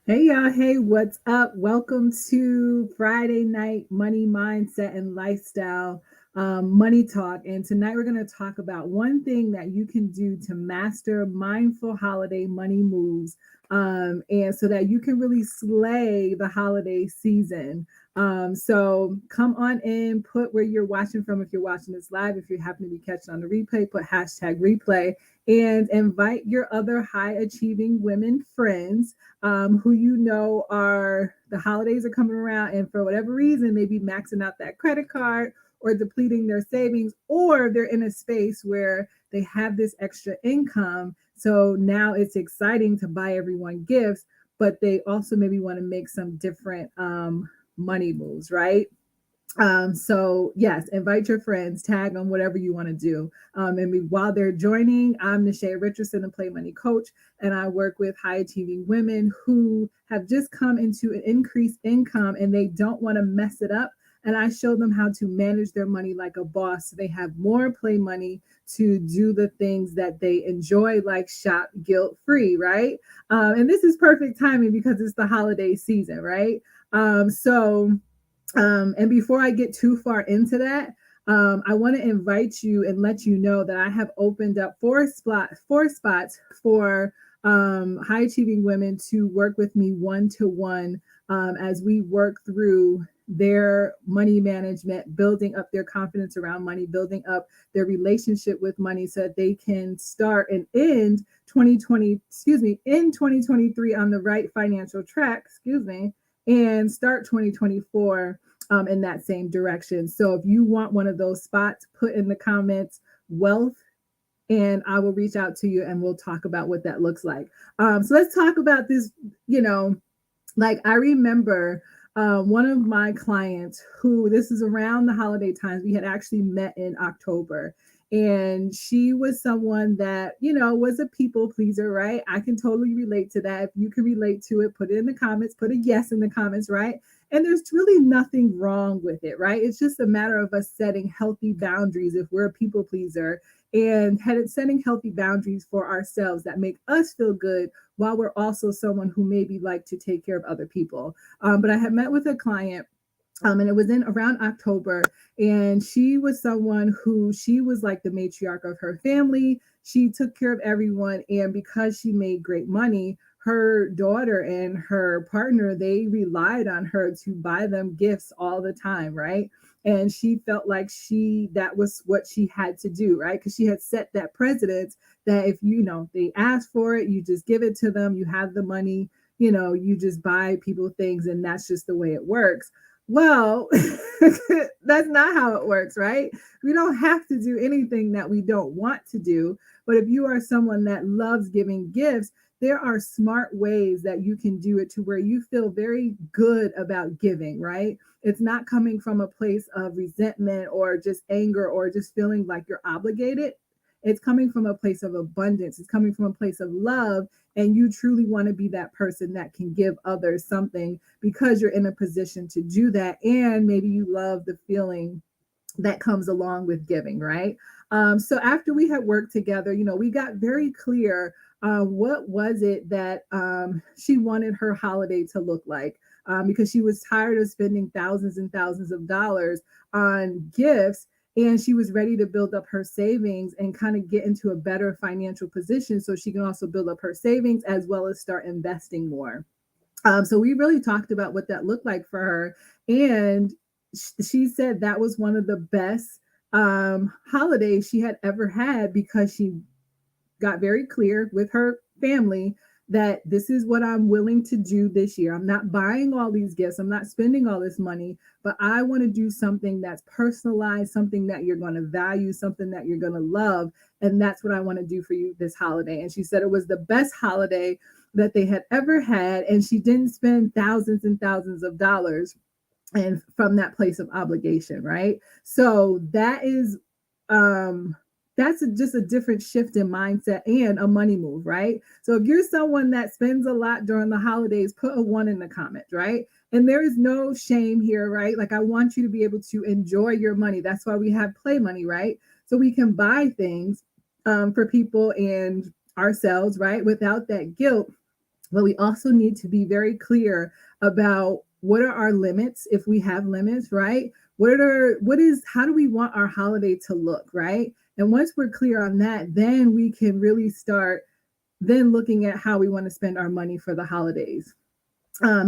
Hey y'all, hey, what's up? Welcome to Friday Night Money Mindset and Lifestyle Money Talk. And tonight we're going to talk about one thing that you can do to master mindful holiday money moves, and so that you can really slay the holiday season. So come on in, put where you're watching from if you're watching this live. If you happen to be catching on the replay, put hashtag replay and invite your other high achieving women friends who you know are the holidays are coming around, and for whatever reason, they be maxing out that credit card or depleting their savings, or they're in a space where they have this extra income. So now it's exciting to buy everyone gifts, but they also maybe want to make some different money moves, right? So yes, invite your friends, tag on whatever you want to do. While they're joining, I'm Nashea Richardson, a Play Money coach, and I work with high achieving women who have just come into an increased income and they don't want to mess it up. And I show them how to manage their money like a boss so they have more play money to do the things that they enjoy, like shop guilt free, right? And this is perfect timing because it's the holiday season, right? And before I get too far into that, I want to invite you and let you know that I have opened up four spots for high achieving women to work with me one to one as we work through their money management, building up their confidence around money, building up their relationship with money so that they can start and end 2023 on the right financial track, and start 2024 in that same direction. So if you want one of those spots, put in the comments wealth, and I will reach out to you and we'll talk about what that looks like. So let's talk about this. You know, like I remember one of my clients who, this is around the holiday times, we had actually met in October. And she was someone that, was a people pleaser, right? I can totally relate to that. If you can relate to it, put it in the comments, put a yes in the comments, right? And there's really nothing wrong with it, right? It's just a matter of us setting healthy boundaries if we're a people pleaser, and setting healthy boundaries for ourselves that make us feel good while we're also someone who maybe like to take care of other people. But I had met with a client, and it was in around October, and she was someone who, she was like the matriarch of her family. She took care of everyone, and because she made great money, her daughter and her partner, they relied on her to buy them gifts all the time, right? And she felt like that was what she had to do, right? Because she had set that precedent that if they ask for it, you just give it to them, you have the money, you just buy people things, and that's just the way it works. Well, that's not how it works, right? We don't have to do anything that we don't want to do. But if you are someone that loves giving gifts, there are smart ways that you can do it to where you feel very good about giving, right? It's not coming from a place of resentment or just anger or just feeling like you're obligated. It's coming from a place of abundance. It's coming from a place of love. And you truly want to be that person that can give others something because you're in a position to do that. And maybe you love the feeling that comes along with giving, right? So after we had worked together, we got very clear what was it that she wanted her holiday to look like, because she was tired of spending thousands and thousands of dollars on gifts, and she was ready to build up her savings and kind of get into a better financial position so she can also build up her savings as well as start investing more. So we really talked about what that looked like for her. And she said that was one of the best holidays she had ever had, because she got very clear with her family that this is what I'm willing to do this year. I'm not buying all these gifts, I'm not spending all this money, but I want to do something that's personalized, something that you're going to value, something that you're going to love. And that's what I want to do for you this holiday. And she said it was the best holiday that they had ever had. And she didn't spend thousands and thousands of dollars, and from that place of obligation, right? So um just a different shift in mindset and a money move, right? So if you're someone that spends a lot during the holidays, put a one in the comments, right? And there is no shame here, right? Like, I want you to be able to enjoy your money. That's why we have play money, right? So we can buy things for people and ourselves, right, without that guilt. But we also need to be very clear about what are our limits if we have limits, right? How do we want our holiday to look, right? And once we're clear on that, then we can really start then looking at how we want to spend our money for the holidays.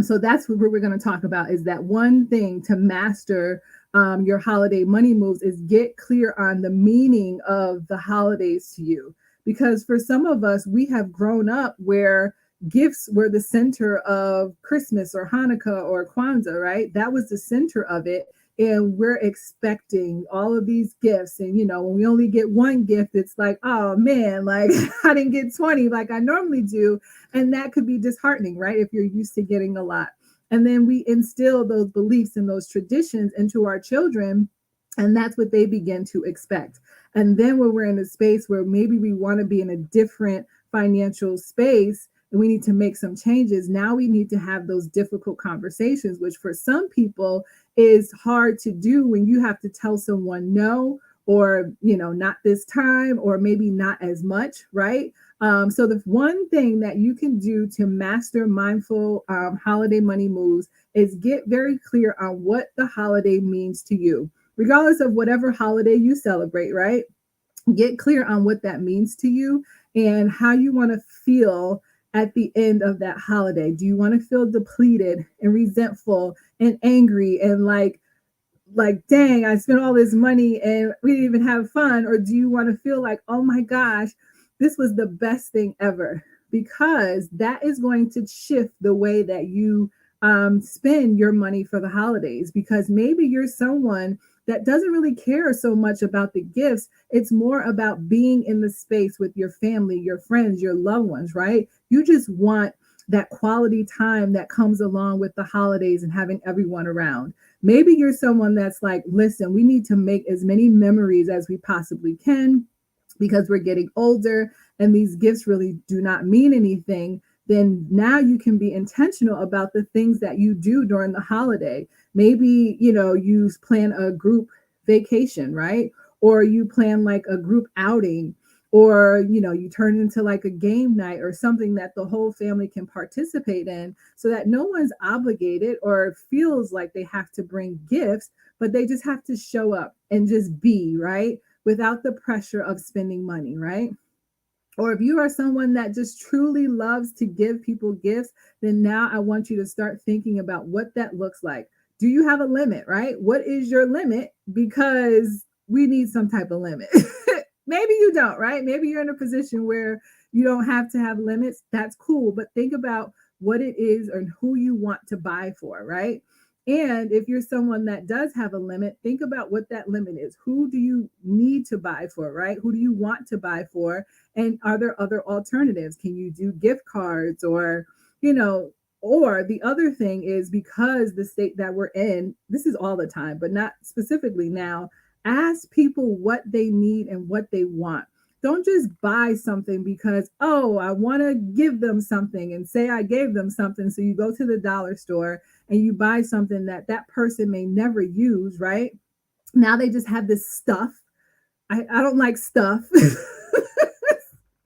So that's what we're going to talk about is that one thing to master your holiday money moves is get clear on the meaning of the holidays to you. Because for some of us, we have grown up where gifts were the center of Christmas or Hanukkah or Kwanzaa, right? That was the center of it. And we're expecting all of these gifts. And, when we only get one gift, it's like, oh man, like I didn't get 20 like I normally do. And that could be disheartening, right? If you're used to getting a lot. And then we instill those beliefs and those traditions into our children. And that's what they begin to expect. And then when we're in a space where maybe we want to be in a different financial space and we need to make some changes, now we need to have those difficult conversations, which for some people is hard to do when you have to tell someone no, or, not this time, or maybe not as much, right? So the one thing that you can do to master mindful holiday money moves is get very clear on what the holiday means to you, regardless of whatever holiday you celebrate, right? Get clear on what that means to you and how you want to feel at the end of that holiday. Do you want to feel depleted and resentful and angry and like dang, I spent all this money and we didn't even have fun? Or do you want to feel like, oh my gosh, this was the best thing ever? Because that is going to shift the way that you spend your money for the holidays. Because maybe you're someone that doesn't really care so much about the gifts. It's more about being in the space with your family, your friends, your loved ones, right? You just want that quality time that comes along with the holidays and having everyone around. Maybe you're someone that's like, listen, we need to make as many memories as we possibly can because we're getting older and these gifts really do not mean anything. Then now you can be intentional about the things that you do during the holiday. Maybe, you plan a group vacation, right? Or you plan like a group outing, or you turn it into like a game night or something that the whole family can participate in, so that no one's obligated or feels like they have to bring gifts, but they just have to show up and just be, right, without the pressure of spending money, right? Or if you are someone that just truly loves to give people gifts, then now I want you to start thinking about what that looks like. Do you have a limit, right? What is your limit? Because we need some type of limit. Maybe you don't, right? Maybe you're in a position where you don't have to have limits. That's cool. But think about what it is and who you want to buy for, right? And if you're someone that does have a limit, think about what that limit is. Who do you need to buy for, right? Who do you want to buy for? And are there other alternatives? Can you do gift cards, or, you know, or the other thing is, because the state that we're in, this is all the time, but not specifically now, ask people what they need and what they want. Don't just buy something because, oh, I want to give them something and say I gave them something. So you go to the dollar store and you buy something that that person may never use, right? Now they just have this stuff. I don't like stuff.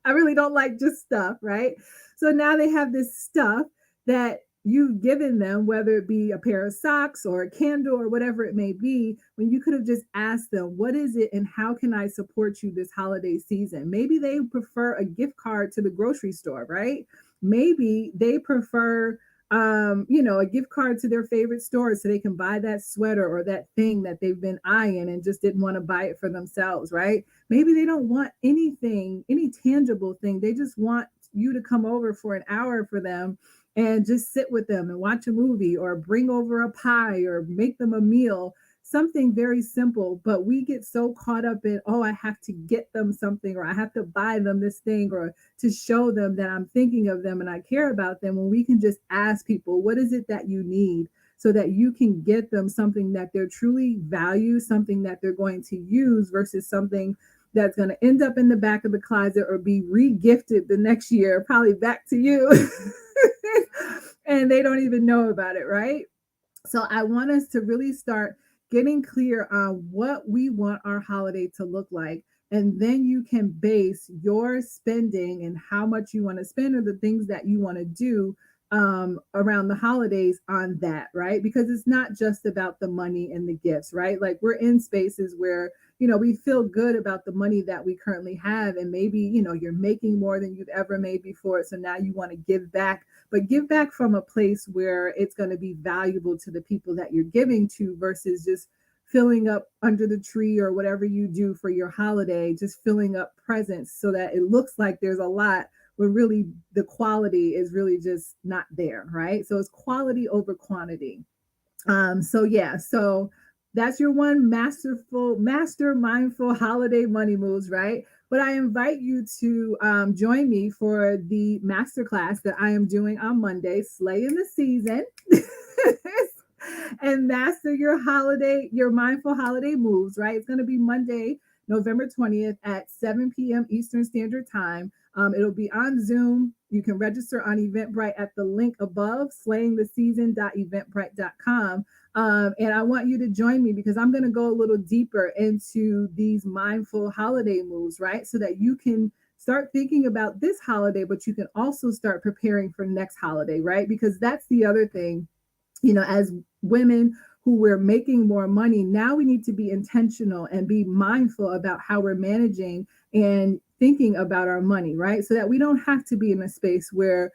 I really don't like just stuff, right? So now they have this stuff that you've given them, whether it be a pair of socks or a candle or whatever it may be, when you could have just asked them, what is it and how can I support you this holiday season? Maybe they prefer a gift card to the grocery store, right? Maybe they prefer a gift card to their favorite store so they can buy that sweater or that thing that they've been eyeing and just didn't want to buy it for themselves, right? Maybe they don't want anything, any tangible thing. They just want you to come over for an hour for them and just sit with them and watch a movie or bring over a pie or make them a meal, something very simple. But we get so caught up in, oh, I have to get them something, or I have to buy them this thing, or to show them that I'm thinking of them and I care about them, when we can just ask people, what is it that you need? So that you can get them something that they're truly value, something that they're going to use, versus something that's going to end up in the back of the closet or be re-gifted the next year, probably back to you. And they don't even know about it, right? So I want us to really start getting clear on what we want our holiday to look like. And then you can base your spending and how much you want to spend or the things that you want to do around the holidays on that, right? Because it's not just about the money and the gifts, right? Like we're in spaces where, we feel good about the money that we currently have. And maybe, you're making more than you've ever made before. So now you want to give back, but give back from a place where it's going to be valuable to the people that you're giving to versus just filling up under the tree or whatever you do for your holiday, just filling up presents so that it looks like there's a lot when really the quality is really just not there, right? So it's quality over quantity. So that's your one master mindful holiday money moves, right? But I invite you to join me for the masterclass that I am doing on Monday, Slay in the Season. And master your mindful holiday moves, right? It's going to be Monday, November 20th at 7 p.m. Eastern Standard Time. It'll be on Zoom. You can register on Eventbrite at the link above, slayingtheseason.eventbrite.com. And I want you to join me because I'm going to go a little deeper into these mindful holiday moves, right? So that you can start thinking about this holiday, but you can also start preparing for next holiday, right? Because that's the other thing, as women who we're making more money, now we need to be intentional and be mindful about how we're managing and thinking about our money, right? So that we don't have to be in a space where,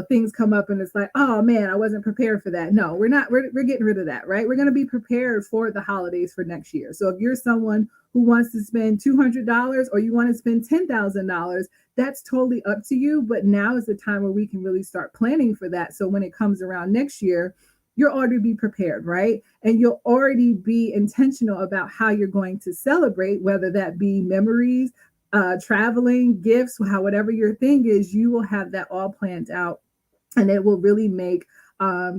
things come up and it's like, oh man, I wasn't prepared for that. No, we're not. We're getting rid of that, right? We're going to be prepared for the holidays for next year. So if you're someone who wants to spend $200 or you want to spend $10,000, that's totally up to you. But now is the time where we can really start planning for that. So when it comes around next year, you'll already be prepared, right? And you'll already be intentional about how you're going to celebrate, whether that be memories, traveling, gifts, whatever your thing is, you will have that all planned out. And it will really make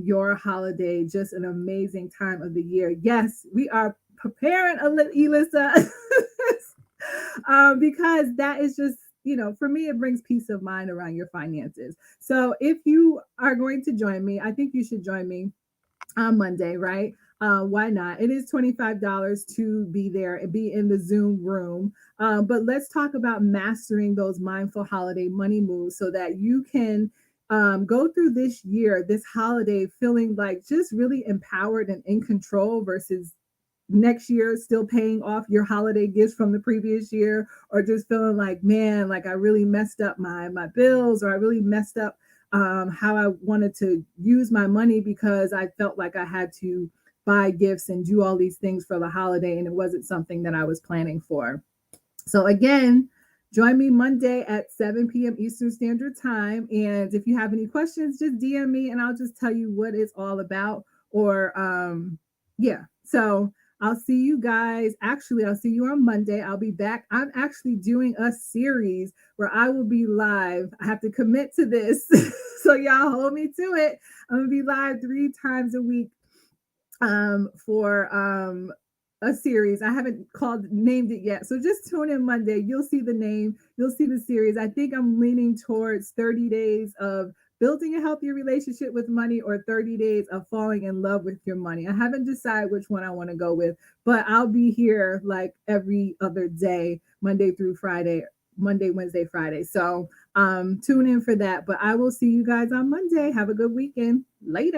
your holiday just an amazing time of the year. Yes, we are preparing, Elisa, because that is just, for me, it brings peace of mind around your finances. So if you are going to join me, I think you should join me on Monday, right? Why not? It is $25 to be there and be in the Zoom room. But let's talk about mastering those mindful holiday money moves so that you can go through this year, this holiday, feeling like just really empowered and in control versus next year still paying off your holiday gifts from the previous year, or just feeling like, man, like I really messed up my bills, or I really messed up how I wanted to use my money because I felt like I had to buy gifts and do all these things for the holiday and it wasn't something that I was planning for. So again, join me Monday at 7 p.m. Eastern Standard Time. And if you have any questions, just DM me and I'll just tell you what it's all about. Or yeah. So I'll see you guys. Actually, I'll see you on Monday. I'll be back. I'm actually doing a series where I will be live. I have to commit to this. So y'all hold me to it. I'm going to be live 3 times a week for a series. I haven't named it yet. So just tune in Monday. You'll see the name. You'll see the series. I think I'm leaning towards 30 days of building a healthier relationship with money or 30 days of falling in love with your money. I haven't decided which one I want to go with, but I'll be here like every other day, Monday through Friday, Monday, Wednesday, Friday. So tune in for that. But I will see you guys on Monday. Have a good weekend. Later.